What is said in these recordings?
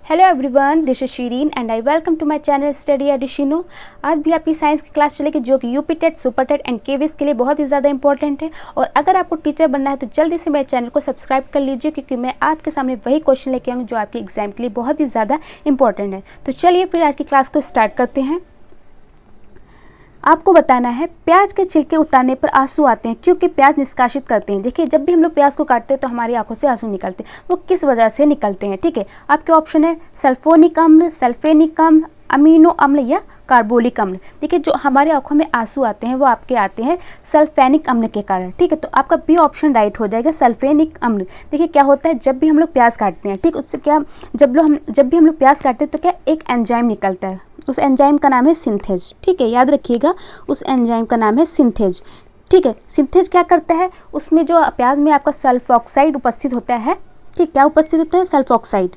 Hello everyone, this is Shireen and I welcome to my channel study एडिशिनो। आज भी आपकी साइंस की क्लास चलेगी जो कि UP TET, super TET and KVS के लिए बहुत ही ज़्यादा इंपॉर्टेंट है। और अगर आपको टीचर बनना है तो जल्दी से मेरे चैनल को सब्सक्राइब कर लीजिए, क्योंकि मैं आपके सामने वही क्वेश्चन लेके आऊँगी जो आपके एग्जाम के लिए बहुत ही ज़्यादा इंपॉर्टेंट है। तो चलिए फिर आज की क्लास को स्टार्ट करते हैं। आपको बताना है, प्याज के छिलके उतारने पर आंसू आते हैं क्योंकि प्याज निष्कासित करते हैं। देखिए, जब भी हम लोग प्याज को काटते हैं तो हमारी आंखों से आंसू निकलते हैं, वो किस वजह से निकलते हैं। ठीक है, आपके ऑप्शन है सल्फोनिक अम्ल, सल्फेनिक अम्ल, अमीनो अम्ल या कार्बोलिक अम्ल। देखिए, जो हमारे आंखों में आंसू आते हैं वो आपके आते हैं सल्फेनिक अम्ल के कारण। ठीक है, तो आपका बी ऑप्शन राइट हो जाएगा, सल्फेनिक अम्ल। देखिए, क्या होता है जब भी हम लोग प्याज काटते हैं, ठीक, उससे क्या जब भी हम लोग प्याज काटते हैं तो क्या एक एंजाइम निकलता है, उस एंजाइम का नाम है सिंथेज। ठीक है, याद रखिएगा, उस एंजाइम का नाम है सिंथेज। ठीक है, सिंथेज क्या करता है, उसमें जो प्याज में आपका सल्फॉक्साइड उपस्थित होता है। ठीक, क्या उपस्थित होता है, सल्फॉक्साइड।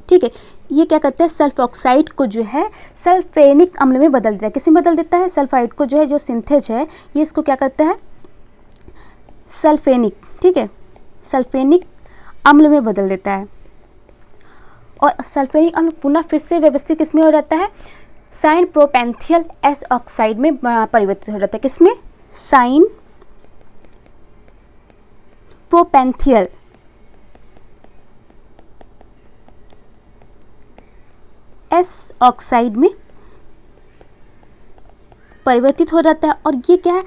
ठीक है, ये क्या करता है, सल्फॉक्साइड को जो है सल्फेनिक अम्ल में बदल देता है। किसी में बदल देता है, सल्फाइड को जो है, जो सिंथेज है ये इसको क्या करता है, सल्फेनिक, ठीक है, सल्फेनिक अम्ल में बदल देता है। और सल्फेनिक अम्ल पुनः फिर से व्यवस्थित किसमें हो जाता है, साइन प्रोपेंथियल एस ऑक्साइड में परिवर्तित हो जाता है। किसमें, साइन प्रोपेंथियल एस ऑक्साइड में परिवर्तित हो जाता है। और ये क्या है,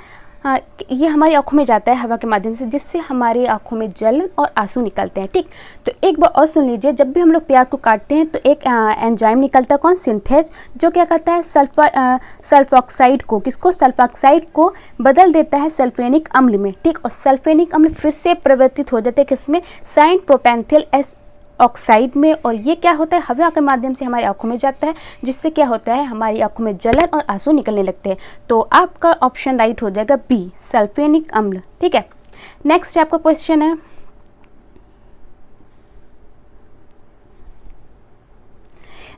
ये हमारी आंखों में जाता है हवा के माध्यम से, जिससे हमारी आंखों में जलन और आंसू निकलते हैं। ठीक, तो एक बार और सुन लीजिए, जब भी हम लोग प्याज को काटते हैं तो एक एंजाइम निकलता है, कौन, सिंथेज, जो क्या करता है सल्फॉक्साइड को, किसको, सल्फॉक्साइड को बदल देता है सल्फेनिक अम्ल में। ठीक, और सल्फेनिक अम्ल फिर से परिवर्तित हो जाते हैं किसमें, साइन प्रोपेंथियल एस ऑक्साइड में। और ये क्या होता है, हवा के माध्यम से हमारी आंखों में जाता है, जिससे क्या होता है, हमारी आंखों में जलन और आंसू निकलने लगते हैं। तो आपका ऑप्शन राइट हो जाएगा बी, सल्फेनिक अम्ल। ठीक है, नेक्स्ट आपका क्वेश्चन है,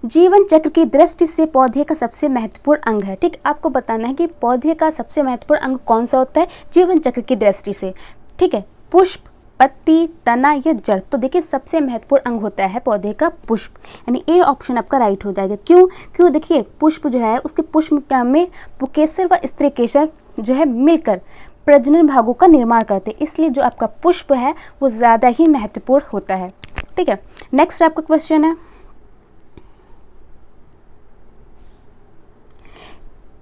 जीवन चक्र की दृष्टि से पौधे का सबसे महत्वपूर्ण अंग है। ठीक, आपको बताना है कि पौधे का सबसे महत्वपूर्ण अंग कौन सा होता है जीवन चक्र की दृष्टि से। ठीक है, पुष्प, पत्ती, तना या जड़। तो देखिए, सबसे महत्वपूर्ण अंग होता है पौधे का पुष्प, यानी ए ऑप्शन आपका राइट हो जाएगा। क्यों देखिए, पुष्प जो है, उसके पुष्प में पुकेसर व स्त्री केसर जो है मिलकर प्रजनन भागों का निर्माण करते हैं, इसलिए जो आपका पुष्प है वो ज़्यादा ही महत्वपूर्ण होता है। ठीक है, नेक्स्ट आपका क्वेश्चन है,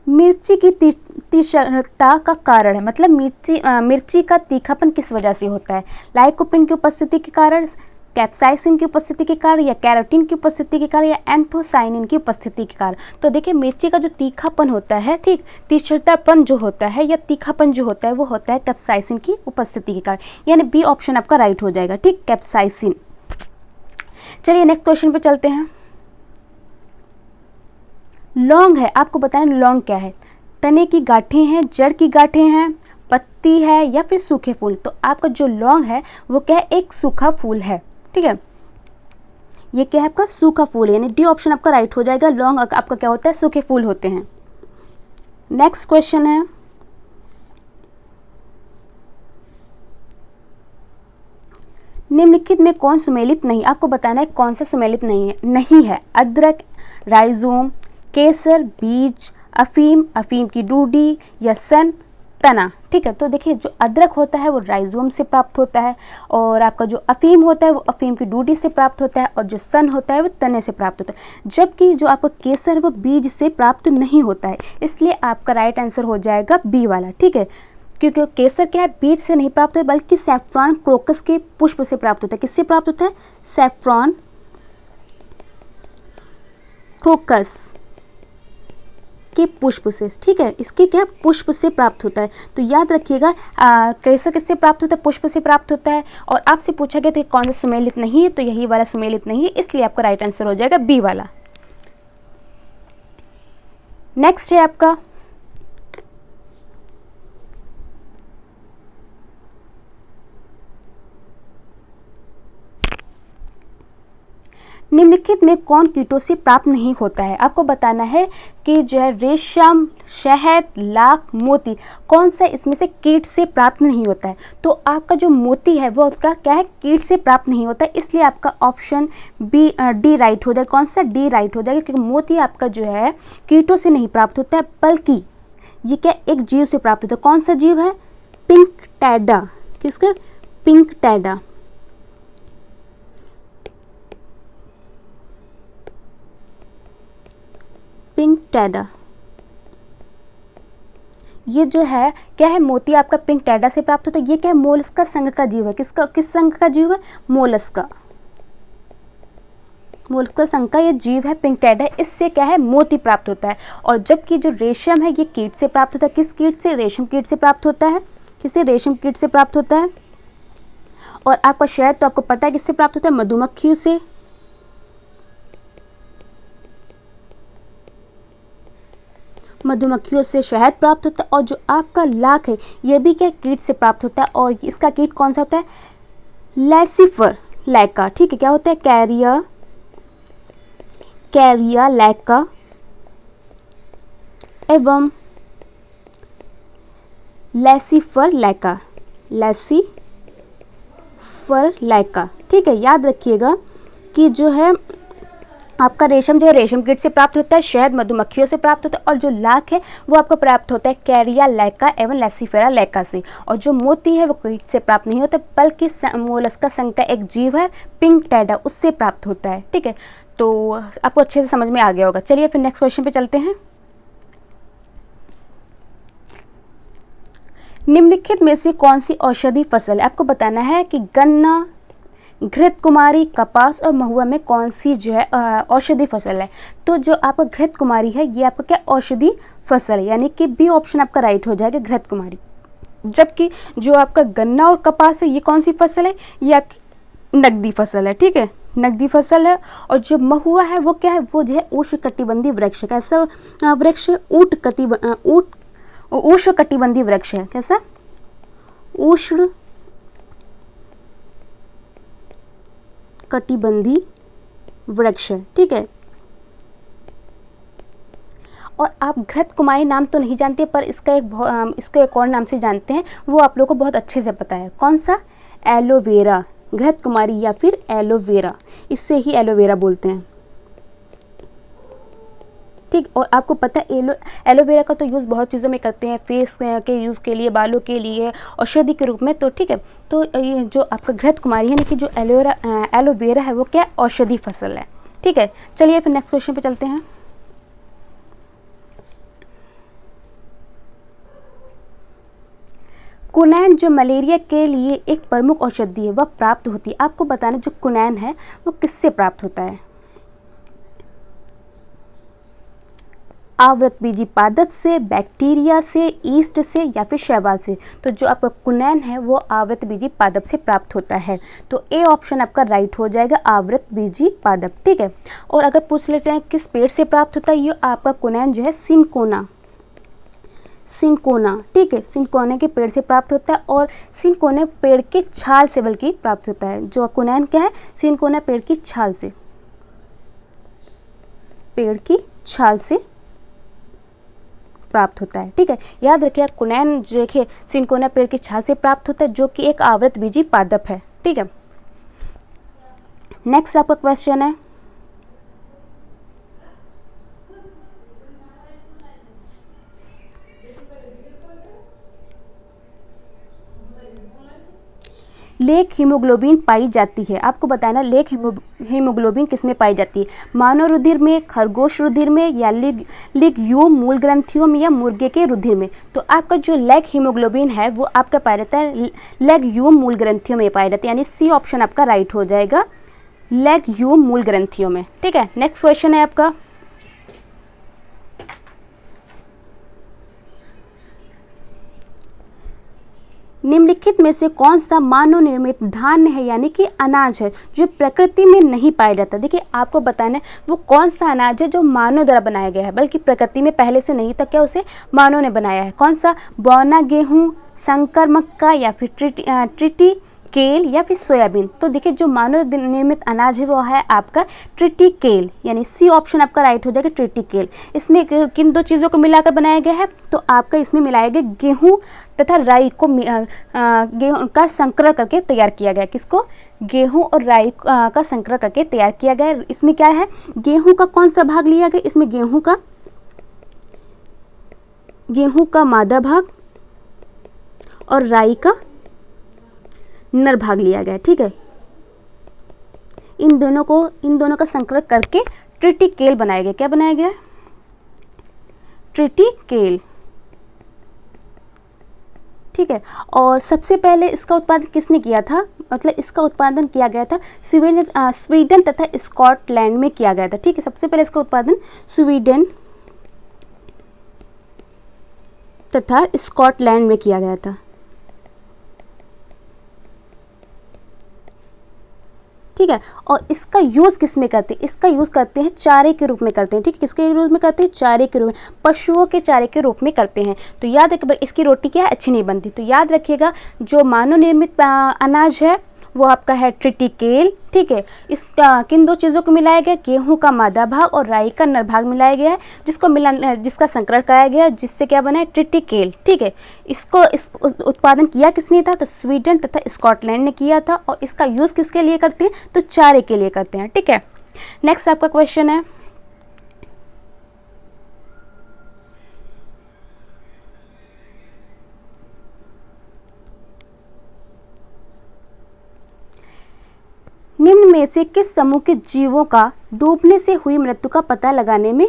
मिर्ची की तीक्ष्णता का कारण है, मतलब मिर्ची का तीखापन किस वजह से होता है, लाइकोपिन की उपस्थिति के कारण, कैप्साइसिन की उपस्थिति के कारण, या कैरोटीन की उपस्थिति के कारण, या एंथोसाइनिन की उपस्थिति के कारण। तो देखिए, मिर्ची का जो तीखापन होता है, ठीक, तीक्ष्णतापन जो होता है या तीखापन जो होता है वो होता है कैप्साइसिन की उपस्थिति के कारण, यानी बी ऑप्शन आपका राइट हो जाएगा। ठीक, कैप्साइसिन। चलिए नेक्स्ट क्वेश्चन पे चलते हैं। लौंग है, आपको बताना लौंग क्या है, तने की गांठें हैं, जड़ की गांठें हैं, पत्ती है या फिर सूखे फूल। तो आपका जो लौंग है वो क्या है, एक सूखा फूल है। ठीक है, ये क्या है, आपका सूखा फूल है, यानी डी ऑप्शन आपका राइट हो जाएगा। लौंग आपका क्या होता है, सूखे फूल होते हैं। नेक्स्ट क्वेश्चन है, निम्नलिखित में कौन सुमेलित नहीं, आपको बताना है कौन सा सुमेलित नहीं है। अदरक, राइजोम, केसर, बीज, अफीम, अफीम की डूडी या सन, तना। ठीक है, तो देखिए, जो अदरक होता है वो राइजोम से प्राप्त होता है, और आपका जो अफीम होता है वो अफीम की डूडी से प्राप्त होता है, और जो सन होता है वो तने से प्राप्त होता है। जबकि जो आपका केसर है वो बीज से प्राप्त नहीं होता है, इसलिए आपका राइट आंसर हो जाएगा बी वाला। ठीक है, क्योंकि केसर क्या है, बीज से नहीं प्राप्त होता बल्कि सैफ्रॉन क्रोकस के पुष्प से प्राप्त होता है। किससे प्राप्त होता है, सैफ्रॉन क्रोकस के पुष्प से। ठीक है, इसके क्या, पुष्प से प्राप्त होता है। तो याद रखिएगा, केसर किससे प्राप्त होता है, पुष्प से प्राप्त होता है। और आपसे पूछा गया था कि कौन सा सुमेलित नहीं है, तो यही वाला सुमेलित नहीं है, इसलिए आपका राइट आंसर हो जाएगा बी वाला। नेक्स्ट है आपका, निम्नलिखित में कौन कीटों से प्राप्त नहीं होता है? आपको बताना है कि जो है रेशम, शहद, लाख, मोती कौन सा इसमें से कीट से प्राप्त नहीं होता है? तो आपका जो मोती है वो आपका क्या है, कीट से प्राप्त नहीं होता है, इसलिए आपका ऑप्शन डी राइट हो जाएगा। कौन सा? डी राइट हो जाएगा, क्योंकि मोती आपका जो है कीटों से नहीं प्राप्त होता है, बल्कि ये क्या एक जीव से प्राप्त होता है। कौन सा जीव है? पिंक टैडा। किसका? पिंक टैडा। पिंक टैडा ये जो है क्या है, मोती आपका पिंक टैडा से प्राप्त होता है। ये क्या है? मोलस्का संघ का जीव है। किस संघ का जीव है? मोलस्का संघ का ये जीव है पिंक टैडा। इससे क्या है, मोती प्राप्त होता है। और जबकि जो रेशम है ये कीट से प्राप्त होता है। किस कीट से? रेशम कीट से प्राप्त होता है। किससे? रेशम कीट से प्राप्त होता है। और आपका शहद तो आपको पता है किससे प्राप्त होता है? मधुमक्खियों से। मधुमक्खियों से शहद प्राप्त होता है। और जो आपका लाख है ये भी क्या कीट से प्राप्त होता है। और इसका कीट कौन सा होता है? लैसिफर लैका। ठीक है, क्या होता है? कैरिया लैका एवं लैसिफर लैका। ठीक है, याद रखिएगा कि जो है आपका रेशम जो है रेशम कीट से प्राप्त होता है, शहद मधुमक्खियों से प्राप्त होता है, और जो लाख है वो आपको प्राप्त होता है कैरिया लैका एवं लैसिफेरा लैका से। और जो मोती है वो कीट से प्राप्त नहीं होता, बल्कि मोलस्का संघ का एक जीव है पिंक टैडा, उससे प्राप्त होता है। ठीक है, तो आपको अच्छे से समझ में आ गया होगा। चलिए फिर नेक्स्ट क्वेश्चन पे चलते हैं। निम्नलिखित में से कौन सी औषधि फसल है? आपको बताना है कि गन्ना, घृत कुमारी, कपास और महुआ में कौन सी जो है औषधि फसल है? तो जो आपका घृत कुमारी है ये आपका क्या औषधि फसल है, यानी कि बी ऑप्शन आपका राइट हो जाएगा, घृत कुमारी। जबकि जो आपका गन्ना और कपास है ये कौन सी फसल है? ये आपकी नकदी फसल है। ठीक है, नकदी फसल है। और जो महुआ है वो क्या है? वो जो है उष्णकटिबंधीय वृक्ष। कैसा वृक्ष? उष्णकटिबंधीय वृक्ष है। कैसा? उष्ण कटिबंधी वृक्ष। ठीक है, और आप घृत कुमारी नाम तो नहीं जानते, पर इसको एक और नाम से जानते हैं, वो आप लोगों को बहुत अच्छे से पता है। कौन सा? एलोवेरा। घृत कुमारी या फिर एलोवेरा, इससे ही एलोवेरा बोलते हैं। ठीक, और आपको पता है एलोवेरा का तो यूज़ बहुत चीज़ों में करते हैं, फेस के यूज़ के लिए, बालों के लिए, औषधि के रूप में। तो ठीक है, तो ये जो आपका घृत कुमारी है, यानी कि जो एलोवेरा है वो क्या औषधि फसल है। ठीक है, चलिए फिर नेक्स्ट क्वेश्चन पे चलते हैं। कुनैन जो मलेरिया के लिए एक प्रमुख औषधि है वह प्राप्त होती है। आपको बताना जो कुनैन है वो किससे प्राप्त होता है? आवृतबीजी पादप से, बैक्टीरिया से, ईस्ट से या फिर शैवाल से? तो जो आपका कुनैन है वो आवृतबीजी पादप से प्राप्त होता है। तो ए ऑप्शन आपका राइट हो जाएगा, आवृतबीजी पादप। ठीक है, और अगर पूछ लेते हैं किस पेड़ से प्राप्त होता है, ये आपका कुनैन जो है सिनकोना। ठीक है, सिनकोने के पेड़ से प्राप्त होता है, और सिनकोने पेड़ के छाल से बल्कि प्राप्त होता है। जो कुनैन क्या है? सिनकोना पेड़ की छाल से, प्राप्त होता है। ठीक है, याद रखिए कुनैन जो है सिनकोना पेड़ की छाल से प्राप्त होता है, जो कि एक आवृतबीजी पादप है। ठीक है, नेक्स्ट आपका क्वेश्चन है, लेक हीमोग्लोबिन पाई जाती है। आपको बताना लेक हीमोग्लोबिन किस में पाई जाती है? मानव रुधिर में, खरगोश रुधिर में, या लिग्यूम मूल ग्रंथियों में, या मुर्गे के रुधिर में? तो आपका जो लेक हीमोग्लोबिन है वो आपका पाया जाता है लेग्यूम मूल ग्रंथियों में पाया जाता है, यानी सी ऑप्शन आपका राइट हो जाएगा, लेग्यूम मूल ग्रंथियों में। ठीक है, नेक्स्ट क्वेश्चन है आपका, निम्नलिखित में से कौन सा मानव निर्मित धान्य है, यानी कि अनाज है, जो प्रकृति में नहीं पाया जाता? देखिए आपको बताना है वो कौन सा अनाज है जो मानव द्वारा बनाया गया है, बल्कि प्रकृति में पहले से नहीं था, क्या उसे मानव ने बनाया है? कौन सा? बौना गेहूं, संकर मक्का, या फिर ट्रिटी केल या फिर सोयाबीन। तो देखिए जो मानव निर्मित अनाज है वो है आपका ट्रिटिकेल, यानी सी ऑप्शन आपका राइट हो जाएगा ट्रिटिकेल। इसमें किन दो चीज़ों को मिलाकर बनाया गया है, तो आपका इसमें मिलाया गया गेहूँ तथा राई को गेहूँ का संकरण करके तैयार किया गया। किसको? गेहूँ और राई का संकरण करके तैयार किया गया। इसमें क्या है, गेहूँ का कौन सा भाग लिया गया, इसमें गेहूँ का मादा भाग और राई का नर भाग लिया गया। ठीक है, इन दोनों का संकलन करके ट्रिटिकेल बनाया गया। क्या बनाया गया? ट्रिटिकेल। ठीक है, और सबसे पहले इसका उत्पादन किसने किया था, मतलब इसका उत्पादन किया गया था स्वीडन तथा स्कॉटलैंड में किया गया था। ठीक है, सबसे पहले इसका उत्पादन स्वीडन तथा स्कॉटलैंड में किया गया था। ठीक है, और इसका यूज़ किस में करते हैं, इसका यूज़ करते हैं चारे के रूप में करते हैं। ठीक है, किसके रूप में करते हैं? चारे के रूप में, पशुओं के चारे के रूप में करते हैं। तो याद रखिए, इसकी रोटी क्या है, अच्छी नहीं बनती। तो याद रखिएगा जो मानव निर्मित अनाज है वो आपका है ट्रिटिकेल। ठीक है, इसका किन दो चीज़ों को मिलाया गया, गेहूं का मादा भाग और राई का नर भाग मिलाया गया है, जिसका संकरण कराया गया, जिससे क्या बना है, ट्रिटिकेल। ठीक है, इस उत्पादन किया किसने था, तो स्वीडन तथा स्कॉटलैंड ने किया था। और इसका यूज़ किसके लिए करते हैं, तो चारे के लिए करते हैं। ठीक है, नेक्स्ट आपका क्वेश्चन है, निम्न में से किस समूह के जीवों का डूबने से हुई मृत्यु का पता लगाने में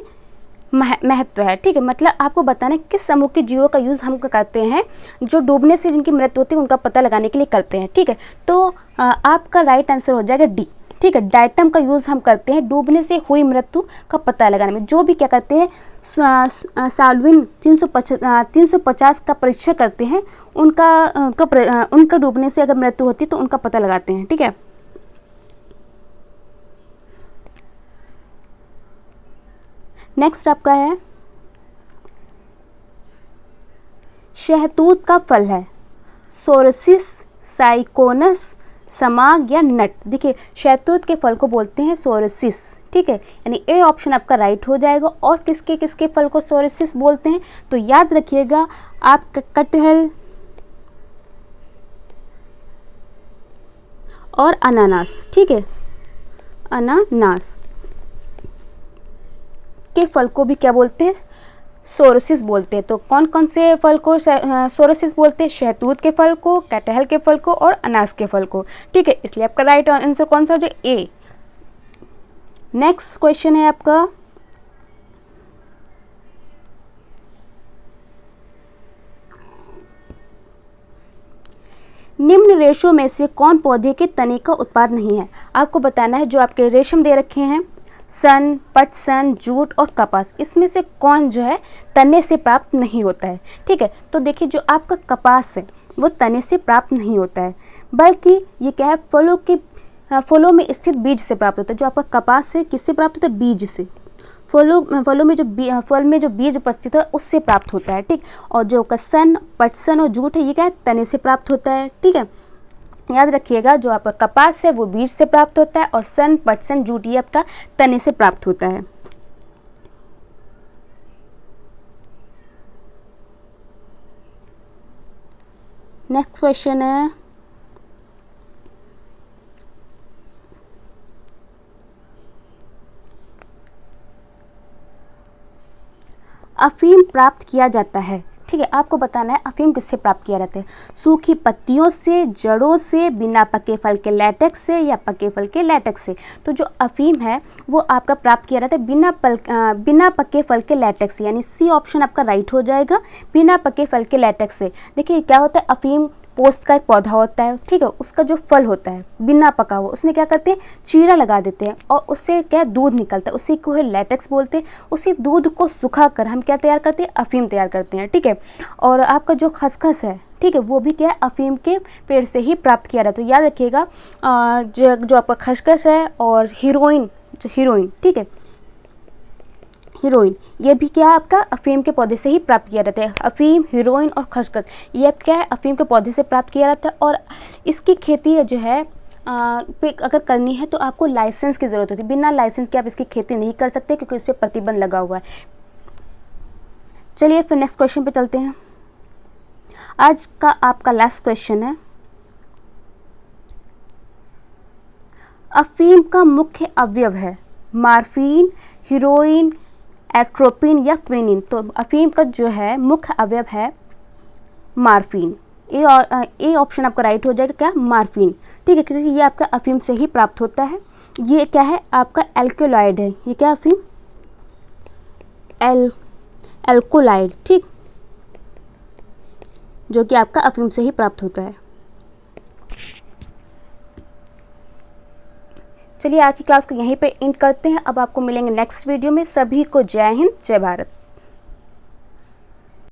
महत्व है। ठीक है, मतलब आपको बताना है किस समूह के जीवों का यूज़ हम करते हैं जो डूबने से जिनकी मृत्यु होती है उनका पता लगाने के लिए करते हैं। ठीक है, तो आपका राइट आंसर हो जाएगा डी। ठीक है, डाइटम का यूज़ हम करते हैं डूबने से हुई मृत्यु का पता लगाने में। जो भी क्या करते हैं, साल्विन 350 का परीक्षण करते हैं, उनका डूबने से अगर मृत्यु होती है तो उनका पता लगाते हैं। ठीक है, नेक्स्ट आपका है, शहतूत का फल है सोरसिस, साइकोनस, समाग या नट। देखिए शहतूत के फल को बोलते हैं सोरसिस। ठीक है, यानी ए ऑप्शन आपका राइट हो जाएगा। और किसके किसके फल को सोरसिस बोलते हैं, तो याद रखिएगा आपका कटहल और अनानास। ठीक है, अनानास के फल को भी क्या बोलते हैं, सोरसिस बोलते हैं। तो कौन कौन से फल को सोरसिस बोलते हैं, शहतूत के फल को, कटहल के फल को और अनानास के फल को। ठीक है, इसलिए आपका राइट आंसर कौन सा हो जाए, ए। नेक्स्ट क्वेश्चन है आपका, निम्न रेशों में से कौन पौधे के तने का उत्पाद नहीं है। आपको बताना है जो आपके रेशम दे रखे हैं, सन, पटसन, जूट और कपास, इसमें से कौन जो है तने से प्राप्त नहीं होता है। ठीक है, तो देखिए जो आपका कपास है वो तने से प्राप्त नहीं होता है, बल्कि ये क्या है, फलों में स्थित बीज से प्राप्त होता है। जो आपका कपास है किससे प्राप्त होता है, बीज से। फल में जो बीज उपस्थित है उससे प्राप्त होता है। ठीक, और जो सन, पटसन और जूट है ये क्या है, तने से प्राप्त होता है। ठीक है, याद रखिएगा जो आपका कपास है वो बीज से प्राप्त होता है और सन, पटसन, जूट ये आपका तने से प्राप्त होता है। नेक्स्ट क्वेश्चन है, अफीम प्राप्त किया जाता है। ठीक है, आपको बताना है अफीम किससे प्राप्त किया जाता है, सूखी पत्तियों से, जड़ों से, बिना पके फल के लैटेक्स से या पके फल के लैटेक्स से। तो जो अफीम है वो आपका प्राप्त किया जाता है बिना पके फल के लैटेक्स से, यानी सी ऑप्शन आपका राइट हो जाएगा, बिना पके फल के लैटेक्स से। देखिए क्या होता है, अफीम पोस्त का एक पौधा होता है। ठीक है, उसका जो फल होता है बिना पका हुआ, उसमें क्या करते हैं, चीरा लगा देते हैं और उससे क्या दूध निकलता है, उसी को लैटेक्स बोलते हैं। उसी दूध को सुखाकर हम क्या तैयार करते हैं, अफीम तैयार करते हैं। ठीक है, और आपका जो खसखस है, ठीक है, वो भी क्या है, अफीम के पेड़ से ही प्राप्त किया जाता है। तो याद रखिएगा जो आपका खसखस है और हीरोइन, ठीक है, हीरोइन, ये भी क्या है आपका अफीम के पौधे से ही प्राप्त किया जाता है। अफीम, हीरोइन और खसखस ये अब क्या है अफीम के पौधे से प्राप्त किया जाता है। और इसकी खेती जो है पे अगर करनी है तो आपको लाइसेंस की ज़रूरत होती है। बिना लाइसेंस के आप इसकी खेती नहीं कर सकते क्योंकि इस पर प्रतिबंध लगा हुआ है। चलिए फिर नेक्स्ट क्वेश्चन पे चलते हैं। आज का आपका लास्ट क्वेश्चन है, अफीम का मुख्य अवयव है मार्फिन, हीरोइन, एट्रोपिन या क्विनिन। तो अफीम का जो है मुख्य अवयव है मार्फिन। ए ऑप्शन आपका राइट हो जाएगा, क्या मार्फिन, ठीक है, क्योंकि ये आपका अफीम से ही प्राप्त होता है। ये क्या है आपका एल्कोलॉइड है, ये क्या अफीम एल्कोलाइड, ठीक, जो कि आपका अफीम से ही प्राप्त होता है। चलिए आज की क्लास को यहीं पे एंड करते हैं। अब आपको मिलेंगे नेक्स्ट वीडियो में। सभी को जय हिंद, जय भारत।